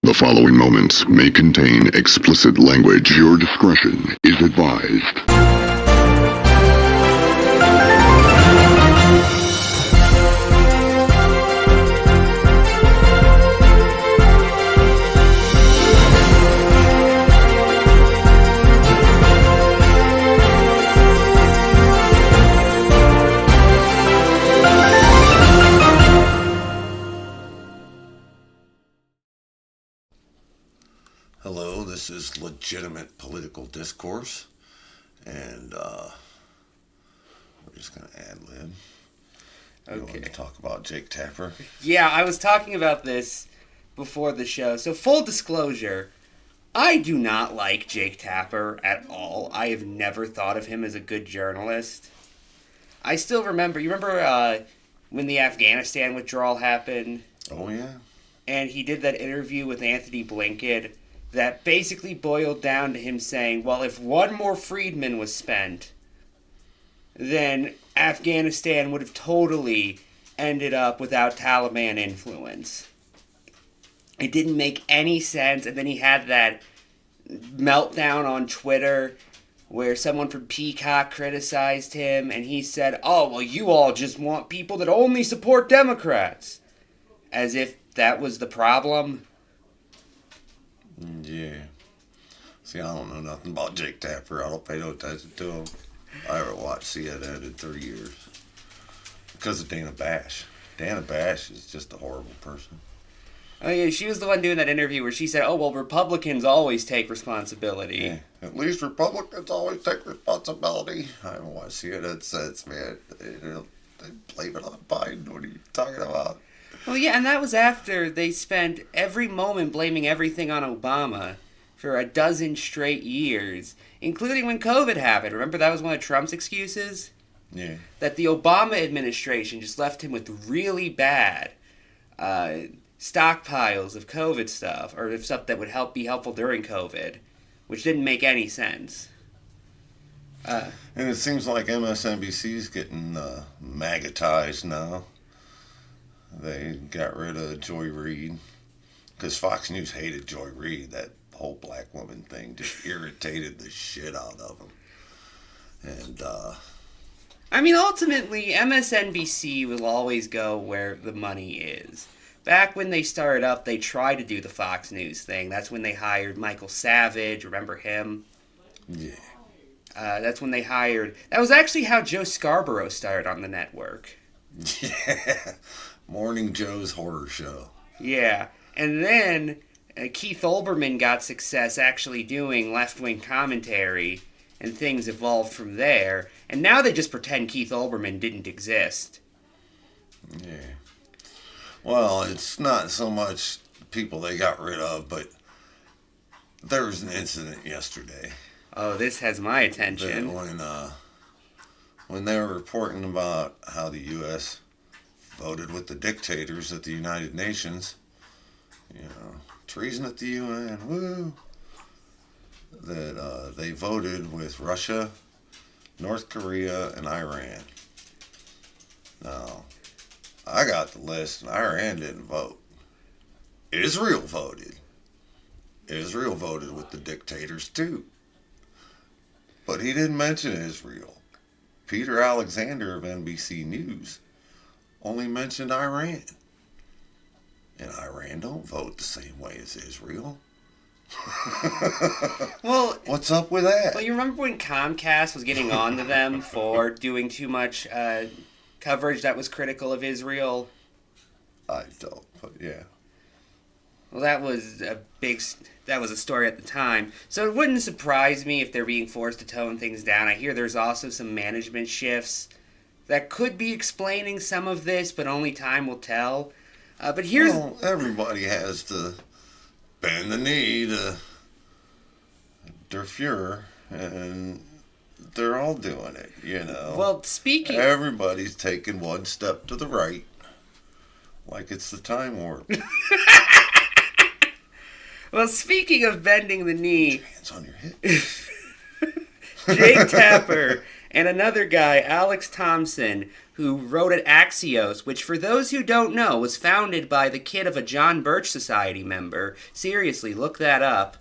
The following moments may contain explicit language. Your discretion is advised. Hello, this is legitimate political discourse, and we're just going to ad-lib. You want to talk about Jake Tapper? Yeah, I was talking about this before the show. So full disclosure, I do not like Jake Tapper at all. I have never thought of him as a good journalist. I still remember, when the Afghanistan withdrawal happened? Oh, yeah. And he did that interview with Anthony Blinken that basically boiled down to him saying, well, if one more freedman was spent, then Afghanistan would have totally ended up without Taliban influence. It didn't make any sense, and then he had that meltdown on Twitter where someone from Peacock criticized him, and he said, oh, well, you all just want people that only support Democrats. As if that was the problem. Yeah. See, I don't know nothing about Jake Tapper. I don't pay no attention to him. I haven't watched CNN in 3 years. Because of Dana Bash. Dana Bash is just a horrible person. Oh, yeah, she was the one doing that interview where she said, oh, well, Republicans always take responsibility. Yeah. At least Republicans always take responsibility. I haven't watched CNN since, man. They blame it on Biden. What are you talking about? Well, yeah, and that was after they spent every moment blaming everything on Obama for a dozen straight years, including when COVID happened. Remember, that was one of Trump's excuses? Yeah. That the Obama administration just left him with really bad stockpiles of COVID stuff, or of stuff that would be helpful during COVID, which didn't make any sense. And it seems like MSNBC is getting magatized now. They got rid of Joy Reid because Fox News hated Joy Reid. That whole black woman thing just irritated the shit out of them. And, I mean, ultimately, MSNBC will always go where the money is. Back when they started up, they tried to do the Fox News thing. That's when they hired Michael Savage. Remember him? Yeah. That's when they hired... That was actually how Joe Scarborough started on the network. Yeah. Morning Joe's Horror Show. Yeah. And then Keith Olbermann got success actually doing left-wing commentary, and things evolved from there. And now they just pretend Keith Olbermann didn't exist. Yeah. Well, it's not so much people they got rid of, but there was an incident yesterday. Oh, this has my attention. When they were reporting about how the U.S. voted with the dictators at the United Nations, treason at the UN, woo, that they voted with Russia, North Korea, and Iran. Now, I got the list, and Iran didn't vote. Israel voted. Israel voted with the dictators, too. But he didn't mention Israel. Peter Alexander of NBC News only mentioned Iran. And Iran don't vote the same way as Israel. Well, what's up with that? Well, you remember when Comcast was getting on to them for doing too much coverage that was critical of Israel? I don't, but yeah. Well, that was a story at the time. So it wouldn't surprise me if they're being forced to tone things down. I hear there's also some management shifts that could be explaining some of this, but only time will tell. But here's... Well, everybody has to bend the knee to Der Fuhrer, and they're all doing it, Well, speaking... Everybody's taking one step to the right, like it's the time warp. Well, speaking of bending the knee... Hands on your hips. Jake Tapper And another guy, Alex Thompson, who wrote at Axios, which for those who don't know, was founded by the kid of a John Birch Society member. Seriously, look that up.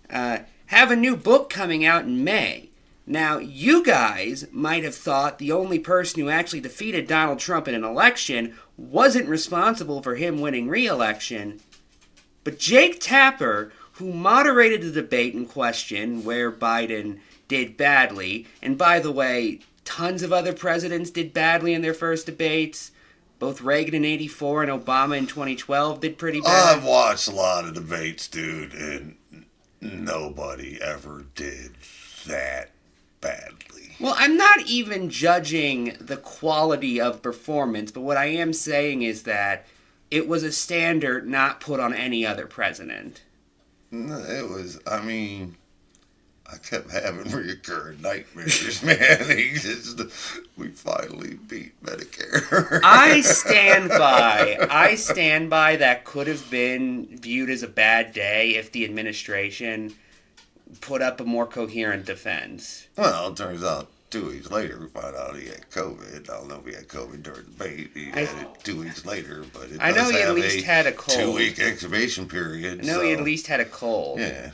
Have a new book coming out in May. Now, you guys might have thought the only person who actually defeated Donald Trump in an election wasn't responsible for him winning re-election, but Jake Tapper, who moderated the debate in question where Biden did badly, and by the way, tons of other presidents did badly in their first debates. Both Reagan in '84 and Obama in 2012 did pretty bad. I've watched a lot of debates, dude, and nobody ever did that badly. Well, I'm not even judging the quality of performance, but what I am saying is that it was a standard not put on any other president. It was, I kept having recurring nightmares, man. We finally beat Medicare. I stand by that could have been viewed as a bad day if the administration put up a more coherent defense. Well, it turns out 2 weeks later we find out he had COVID. I don't know if he had COVID during the debate. He had it 2 weeks later, but I know he at least had a cold. 2 week excavation period. I know he at least had a cold. Yeah.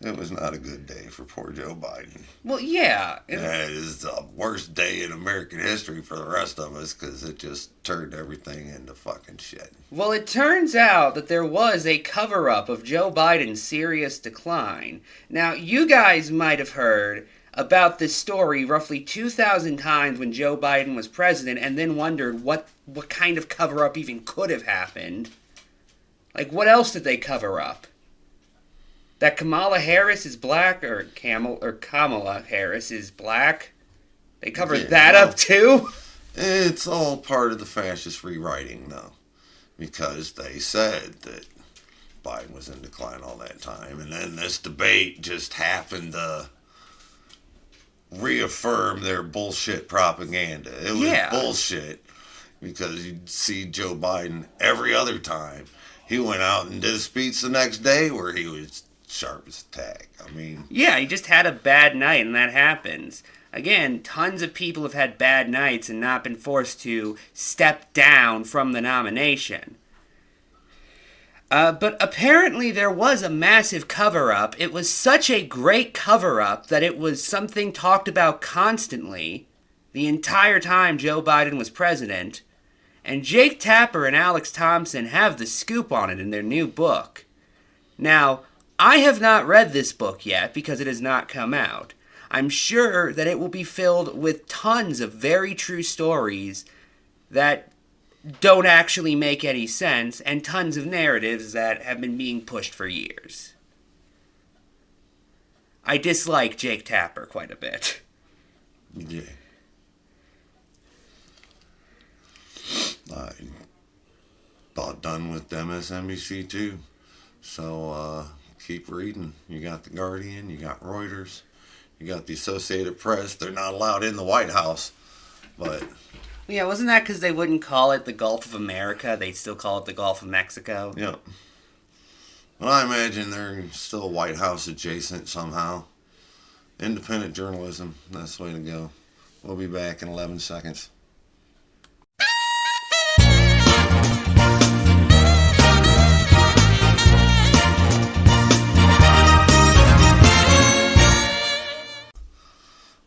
It was not a good day for poor Joe Biden. Well, yeah. It is the worst day in American history for the rest of us because it just turned everything into fucking shit. Well, it turns out that there was a cover-up of Joe Biden's serious decline. Now, you guys might have heard about this story roughly 2,000 times when Joe Biden was president and then wondered what kind of cover-up even could have happened. Like, what else did they cover up? That Kamala Harris is black, or Kamala Harris is black? They covered that up too? It's all part of the fascist rewriting, though. Because they said that Biden was in decline all that time. And then this debate just happened to reaffirm their bullshit propaganda. It was bullshit. Because you'd see Joe Biden every other time. He went out and did a speech the next day where he was sharp as a tack. Yeah, he just had a bad night, and that happens. Again, tons of people have had bad nights and not been forced to step down from the nomination. But apparently there was a massive cover-up. It was such a great cover-up that it was something talked about constantly the entire time Joe Biden was president. And Jake Tapper and Alex Thompson have the scoop on it in their new book. Now, I have not read this book yet because it has not come out. I'm sure that it will be filled with tons of very true stories that don't actually make any sense and tons of narratives that have been being pushed for years. I dislike Jake Tapper quite a bit. Yeah. I'm about done with MSNBC too. So, keep reading. You got The Guardian, you got Reuters, you got the Associated Press. They're not allowed in the White House, but... Yeah, wasn't that because they wouldn't call it the Gulf of America? They'd still call it the Gulf of Mexico? Yep. Well, I imagine they're still White House adjacent somehow. Independent journalism, that's the way to go. We'll be back in 11 seconds.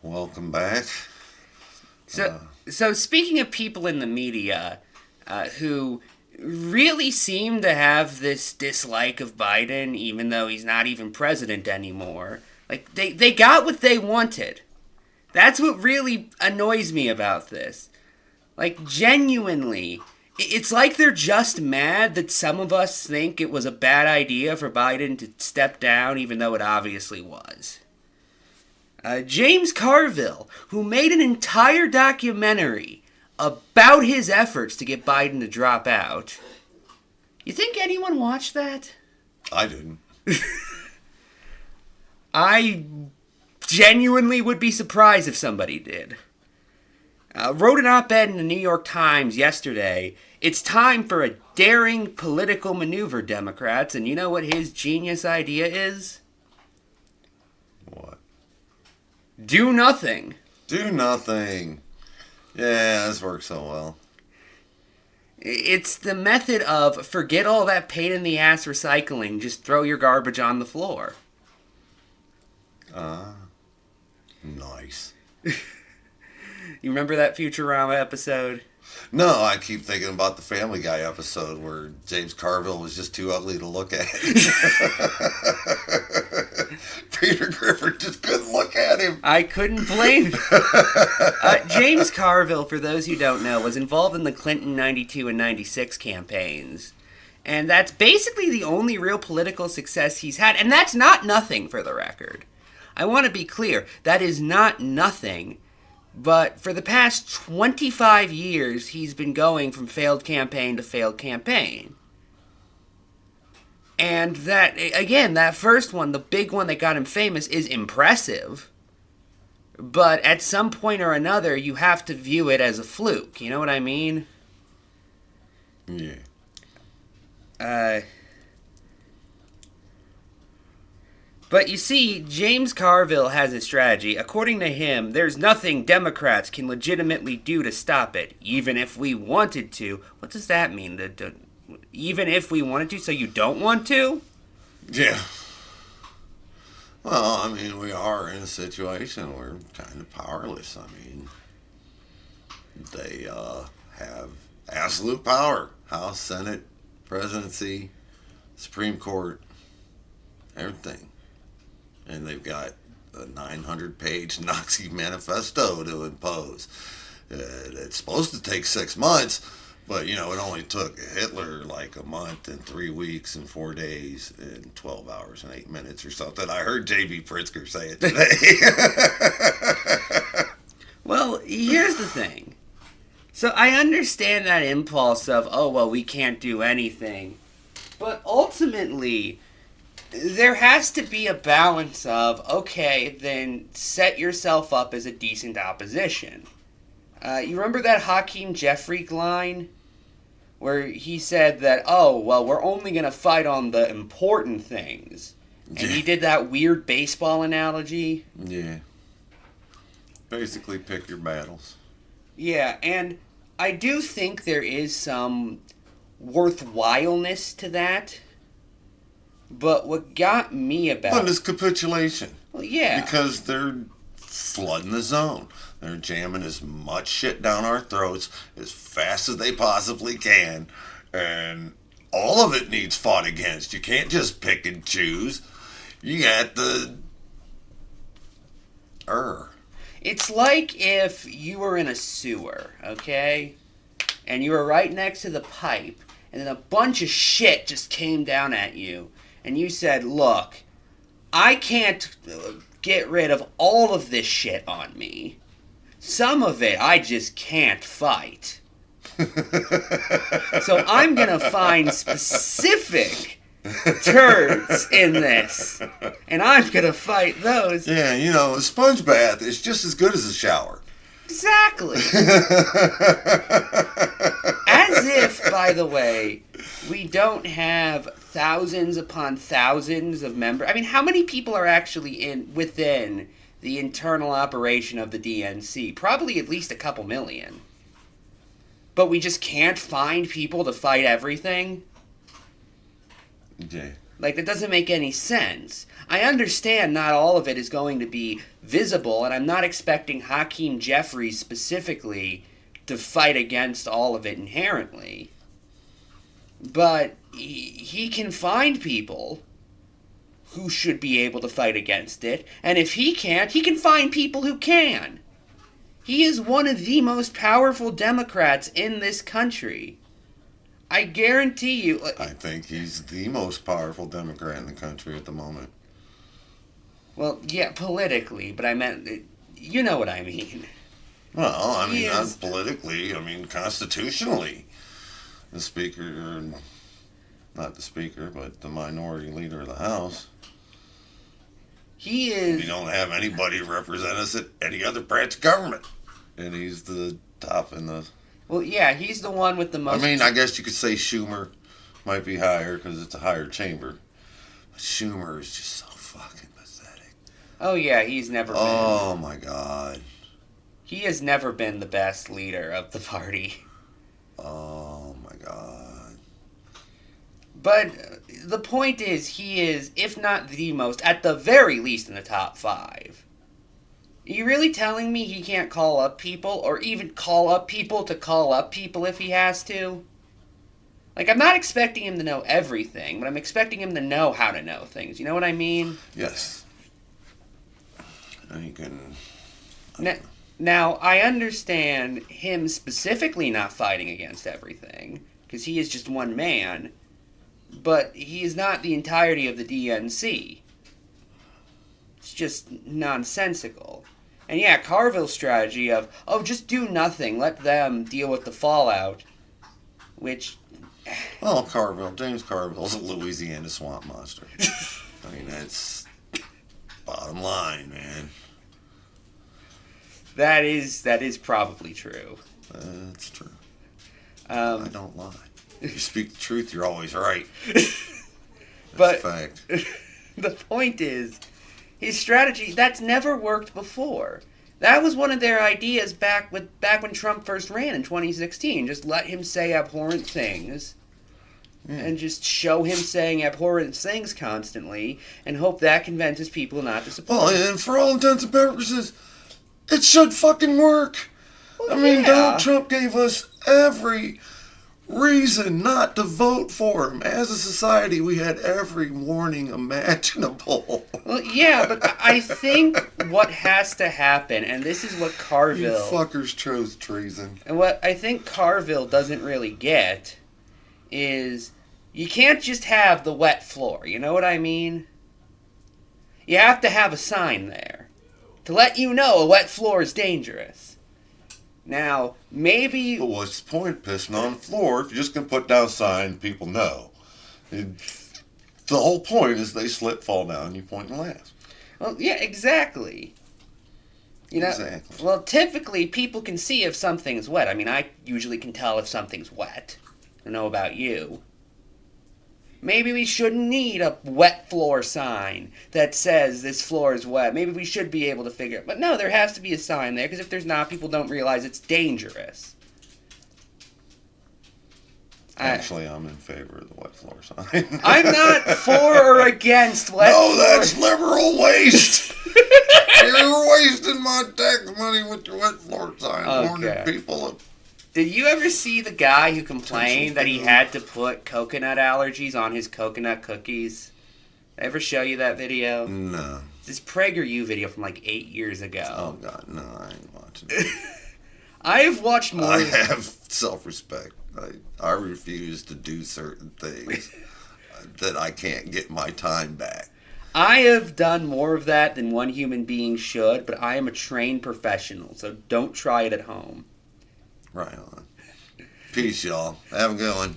Welcome back. So speaking of people in the media who really seem to have this dislike of Biden, even though he's not even president anymore, like they got what they wanted. That's what really annoys me about this. Like, genuinely, it's like they're just mad that some of us think it was a bad idea for Biden to step down, even though it obviously was. James Carville, who made an entire documentary about his efforts to get Biden to drop out. You think anyone watched that? I didn't. I genuinely would be surprised if somebody did. Wrote an op-ed in the New York Times yesterday. It's time for a daring political maneuver, Democrats. And you know what his genius idea is? What? Do nothing. Do nothing. Yeah, this works so well. It's the method of forget all that pain in the ass recycling, just throw your garbage on the floor. Nice. You remember that Futurama episode? No, I keep thinking about the Family Guy episode where James Carville was just too ugly to look at. Peter Griffin just couldn't look at him. I couldn't blame James Carville, for those who don't know, was involved in the Clinton 92 and 96 campaigns. And that's basically the only real political success he's had. And that's not nothing, for the record. I want to be clear. That is not nothing. But for the past 25 years, he's been going from failed campaign to failed campaign. And that, again, that first one, the big one that got him famous, is impressive. But at some point or another, you have to view it as a fluke. You know what I mean? Yeah. But you see, James Carville has a strategy. According to him, there's nothing Democrats can legitimately do to stop it, even if we wanted to. What does that mean? Even if we wanted to, so you don't want to? Yeah. Well, I mean, we are in a situation where we're kind of powerless. I mean, they have absolute power. House, Senate, presidency, Supreme Court, everything. And they've got a 900-page Nazi manifesto to impose. It's supposed to take 6 months, but, it only took Hitler like a month and 3 weeks and 4 days and 12 hours and 8 minutes or something. I heard J.B. Pritzker say it today. Well, here's the thing. So I understand that impulse of, oh, well, we can't do anything. But ultimately, there has to be a balance of, okay, then set yourself up as a decent opposition. You remember that Hakeem Jeffrey line? Where he said that, oh, well, we're only going to fight on the important things. And he did that weird baseball analogy. Yeah. Basically, pick your battles. Yeah, and I do think there is some worthwhileness to that. But what got me about... But it's capitulation. Well, yeah. Because they're flooding the zone. They're jamming as much shit down our throats as fast as they possibly can. And all of it needs fought against. You can't just pick and choose. You got the... It's like if you were in a sewer, okay? And you were right next to the pipe, and then a bunch of shit just came down at you. And you said, look, I can't get rid of all of this shit on me. Some of it I just can't fight. So I'm going to find specific turds in this. And I'm going to fight those. Yeah, a sponge bath is just as good as a shower. Exactly. As if, by the way, we don't have thousands upon thousands of members. I mean, how many people are actually within the internal operation of the DNC? Probably at least a couple million. But we just can't find people to fight everything? Yeah. Like, that doesn't make any sense. I understand not all of it is going to be visible, and I'm not expecting Hakeem Jeffries specifically to fight against all of it inherently. But he can find people who should be able to fight against it, and if he can't, he can find people who can. He is one of the most powerful Democrats in this country. I guarantee you... I think he's the most powerful Democrat in the country at the moment. Well, yeah, politically, but I meant... You know what I mean. Well, I mean, not politically, constitutionally. The Speaker, not the Speaker, but the minority leader of the House. He is... We don't have anybody represent us at any other branch of government. And he's the top in the... Well, yeah, he's the one with the most... I mean, I guess you could say Schumer might be higher because it's a higher chamber. But Schumer is just so fucking pathetic. Oh yeah, he's never been. Oh my God. He has never been the best leader of the party. Oh my God. But the point is, he is, if not the most, at the very least in the top 5. Are you really telling me he can't call up people, or even call up people to call up people if he has to? Like, I'm not expecting him to know everything, but I'm expecting him to know how to know things. You know what I mean? Yes. And you can... Now, I understand him specifically not fighting against everything, because he is just one man, but he is not the entirety of the DNC. It's just nonsensical. And yeah, Carville's strategy of, oh, just do nothing, let them deal with the fallout, which... Well, James Carville's a Louisiana swamp monster. I mean, that's bottom line, man. That is probably true. That's true. I don't lie. If you speak the truth, you're always right. That's a fact. The point is, his strategy, that's never worked before. That was one of their ideas back when Trump first ran in 2016. Just let him say abhorrent things. And just show him saying abhorrent things constantly and hope that convinces people not to support him. Well, and for all intents and purposes, it should fucking work. Well, I mean, yeah. Donald Trump gave us every reason not to vote for him. As a society, we had every warning imaginable. Well, yeah, but I think what has to happen, and this is what Carville... You fuckers chose treason. And what I think Carville doesn't really get is you can't just have the wet floor. You know what I mean? You have to have a sign there to let you know a wet floor is dangerous. Now, maybe... But what's the point of pissing on the floor if you're just going to put down a sign people know? The whole point is they slip, fall down, you point and laugh. Well, yeah, exactly. You know, Exactly. Well, typically people can see if something's wet. I mean, I usually can tell if something's wet. I don't know about you. Maybe we shouldn't need a wet floor sign that says this floor is wet. Maybe we should be able to figure it. But no, there has to be a sign there, because if there's not, people don't realize it's dangerous. Actually, I'm in favor of the wet floor sign. I'm not for or against wet floor. No, that's liberal waste. You're wasting my tax money with your wet floor sign. Warning people. Did you ever see the guy who complained that he had to put coconut allergies on his coconut cookies? Did I ever show you that video? No. This PragerU video from like 8 years ago. Oh, God, no, I ain't watching it. I have watched more... I have self-respect. I refuse to do certain things that I can't get my time back. I have done more of that than one human being should, but I am a trained professional, so don't try it at home. Right on. Peace, y'all. Have a good one.